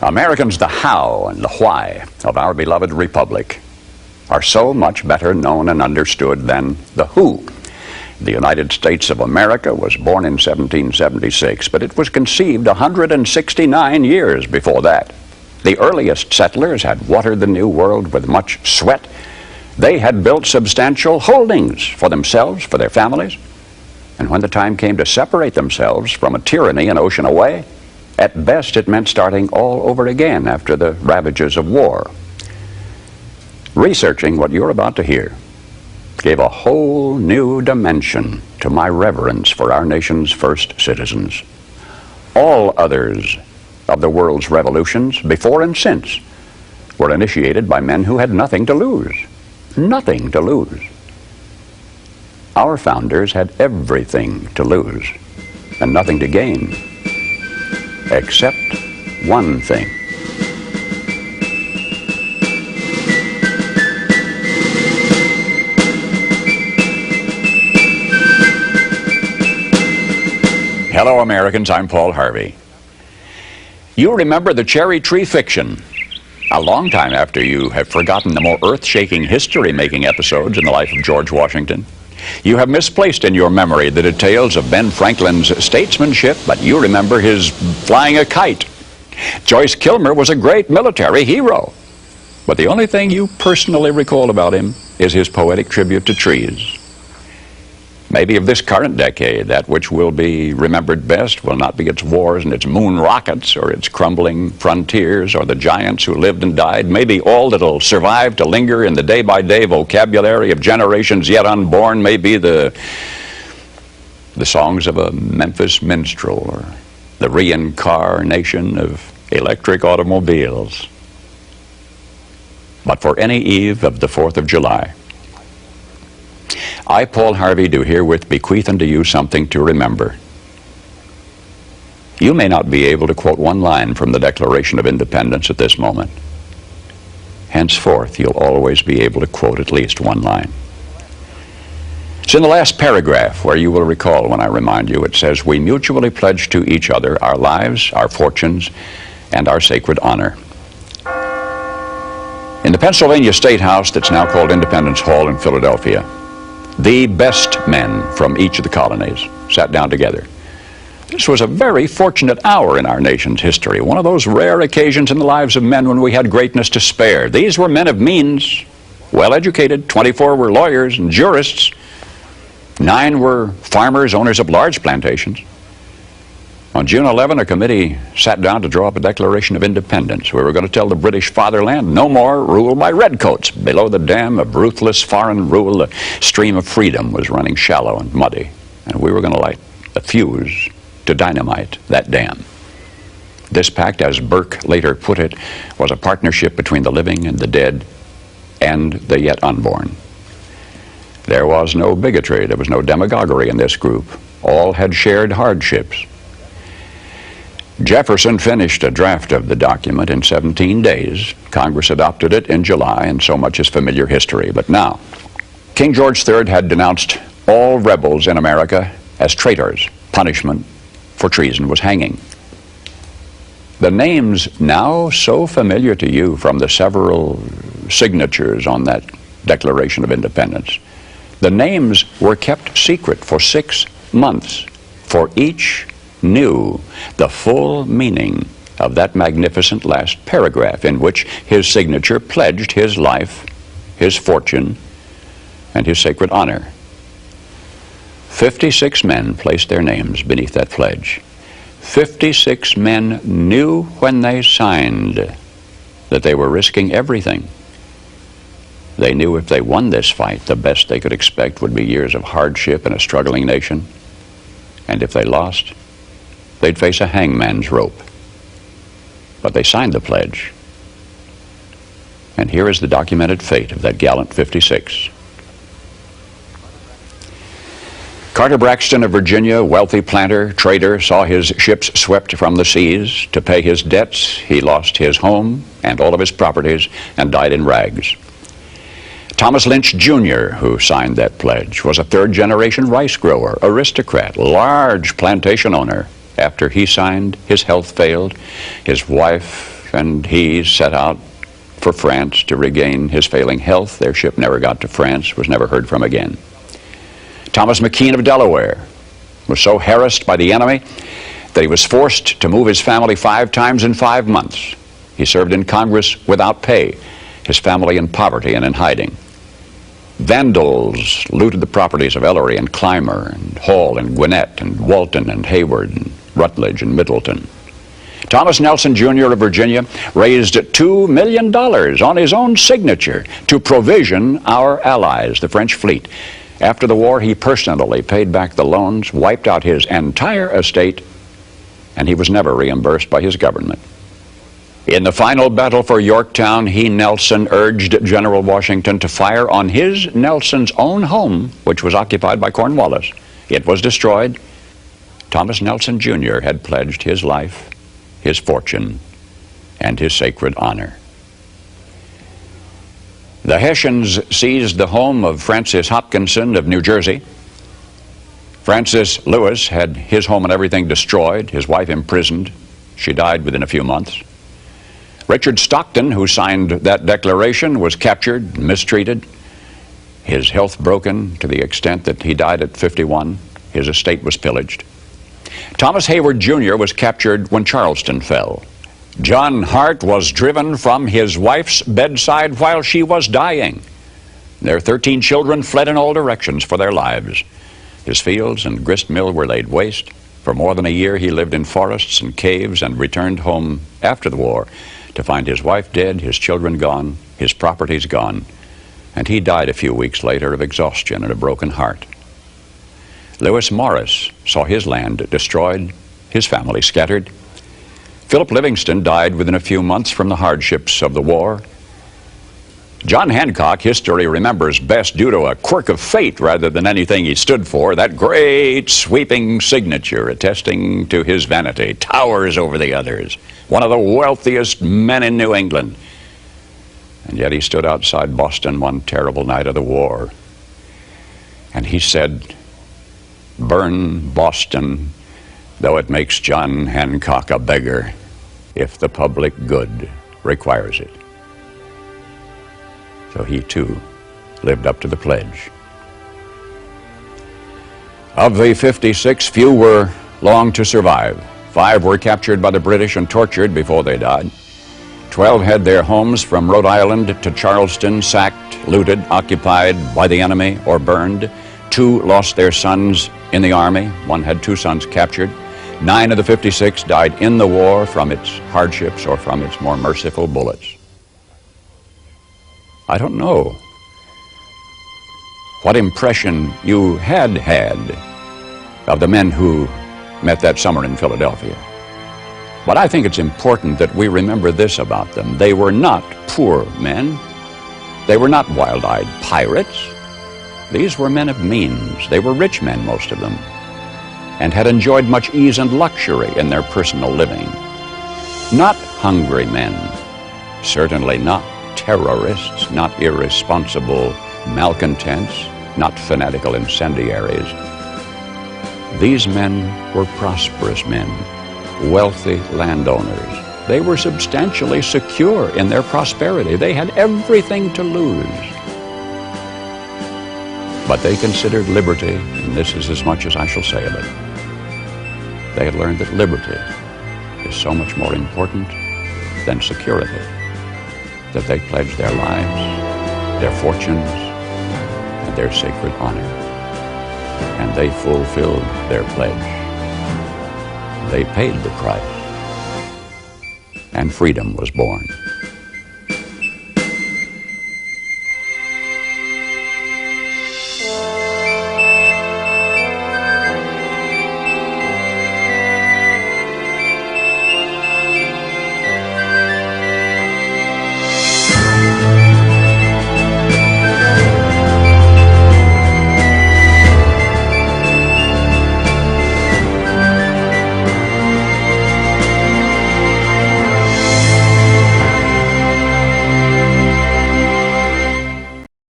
Americans, the how and the why of our beloved republic are so much better known and understood than the who. The United States of America was born in 1776, but it was conceived 169 years before that. The earliest settlers had watered the New World with much sweat. They had built substantial holdings for themselves, for their families. And when the time came to separate themselves from a tyranny an ocean away, at best it meant starting all over again after the ravages of war. Researching what you're about to hear gave a whole new dimension to my reverence for our nation's first citizens. All others of the world's revolutions, before and since, were initiated by men who had nothing to lose. Nothing to lose. Our founders had everything to lose and nothing to gain, except one thing. Hello, Americans. I'm Paul Harvey. You remember the cherry tree fiction a long time after you have forgotten the more earth-shaking history-making episodes in the life of George Washington. You have misplaced in your memory the details of Ben Franklin's statesmanship, but you remember his flying a kite. Joyce Kilmer was a great military hero, but the only thing you personally recall about him is his poetic tribute to trees. Maybe of this current decade, that which will be remembered best will not be its wars and its moon rockets or its crumbling frontiers or the giants who lived and died. Maybe all that'll survive to linger in the day-by-day vocabulary of generations yet unborn may be the songs of a Memphis minstrel or the reincarnation of electric automobiles. But for any eve of the 4th of July, I, Paul Harvey, do herewith bequeath unto you something to remember. You may not be able to quote one line from the Declaration of Independence at this moment. Henceforth, you'll always be able to quote at least one line. It's in the last paragraph where you will recall when I remind you. It says, "We mutually pledge to each other our lives, our fortunes, and our sacred honor." In the Pennsylvania State House that's now called Independence Hall in Philadelphia, the best men from each of the colonies sat down together. This was a very fortunate hour in our nation's history, one of those rare occasions in the lives of men when we had greatness to spare. These were men of means, well-educated. 24 were lawyers and jurists. 9 were farmers, owners of large plantations. On June 11, a committee sat down to draw up a Declaration of Independence. We were going to tell the British fatherland no more rule by redcoats. Below the dam of ruthless foreign rule, the stream of freedom was running shallow and muddy, and we were going to light a fuse to dynamite that dam. This pact, as Burke later put it, was a partnership between the living and the dead and the yet unborn. There was no bigotry, there was no demagoguery in this group. All had shared hardships. Jefferson finished a draft of the document in 17 days. Congress adopted it in July, and so much is familiar history. But now, King George III had denounced all rebels in America as traitors. Punishment for treason was hanging. The names now so familiar to you from the several signatures on that Declaration of Independence, the names were kept secret for 6 months, for each knew the full meaning of that magnificent last paragraph in which his signature pledged his life, his fortune, and his sacred honor. 56 men placed their names beneath that pledge. 56 men knew when they signed that they were risking everything. They knew if they won this fight, the best they could expect would be years of hardship in a struggling nation. And if they lost, they'd face a hangman's rope. But they signed the pledge. And here is the documented fate of that gallant 56. Carter Braxton of Virginia, wealthy planter, trader, saw his ships swept from the seas. To pay his debts, he lost his home and all of his properties and died in rags. Thomas Lynch Jr., who signed that pledge, was a third-generation rice grower, aristocrat, large plantation owner. After he signed, his health failed. His wife and he set out for France to regain his failing health. Their ship never got to France, was never heard from again. Thomas McKean of Delaware was so harassed by the enemy that he was forced to move his family 5 times in 5 months. He served in Congress without pay, his family in poverty and in hiding. Vandals looted the properties of Ellery and Clymer and Hall and Gwinnett and Walton and Hayward and Rutledge and Middleton. Thomas Nelson Jr. of Virginia raised $2 million on his own signature to provision our allies, the French fleet. After the war, he personally paid back the loans, wiped out his entire estate, and he was never reimbursed by his government. In the final battle for Yorktown, he, Nelson, urged General Washington to fire on his, Nelson's, own home, which was occupied by Cornwallis. It was destroyed. Thomas Nelson Jr. had pledged his life, his fortune, and his sacred honor. The Hessians seized the home of Francis Hopkinson of New Jersey. Francis Lewis had his home and everything destroyed, his wife imprisoned. She died within a few months. Richard Stockton, who signed that declaration, was captured, mistreated, his health broken to the extent that he died at 51. His estate was pillaged. Thomas Hayward Jr. was captured when Charleston fell. John Hart was driven from his wife's bedside while she was dying. Their 13 children fled in all directions for their lives. His fields and grist mill were laid waste. For more than a year he lived in forests and caves and returned home after the war to find his wife dead, his children gone, his properties gone, and he died a few weeks later of exhaustion and a broken heart. Lewis Morris saw his land destroyed, his family scattered. Philip Livingston died within a few months from the hardships of the war. John Hancock, history remembers best due to a quirk of fate rather than anything he stood for, that great sweeping signature attesting to his vanity, towers over the others, one of the wealthiest men in New England. And yet he stood outside Boston one terrible night of the war, and he said, "Burn Boston, though it makes John Hancock a beggar, if the public good requires it." So he too lived up to the pledge. Of the 56, few were long to survive. 5 were captured by the British and tortured before they died. 12 had their homes from Rhode Island to Charleston sacked, looted, occupied by the enemy, or burned. 2 lost their sons in the army. 1 had 2 sons captured. 9 of the 56 died in the war from its hardships or from its more merciful bullets. I don't know what impression you had of the men who met that summer in Philadelphia. But I think it's important that we remember this about them. They were not poor men. They were not wild-eyed pirates. These were men of means. They were rich men, most of them, and had enjoyed much ease and luxury in their personal living. Not hungry men, certainly not terrorists, not irresponsible malcontents, not fanatical incendiaries. These men were prosperous men, wealthy landowners. They were substantially secure in their prosperity. They had everything to lose. But they considered liberty, and this is as much as I shall say of it. They had learned that liberty is so much more important than security, that they pledged their lives, their fortunes, and their sacred honor. And they fulfilled their pledge. They paid the price, and freedom was born.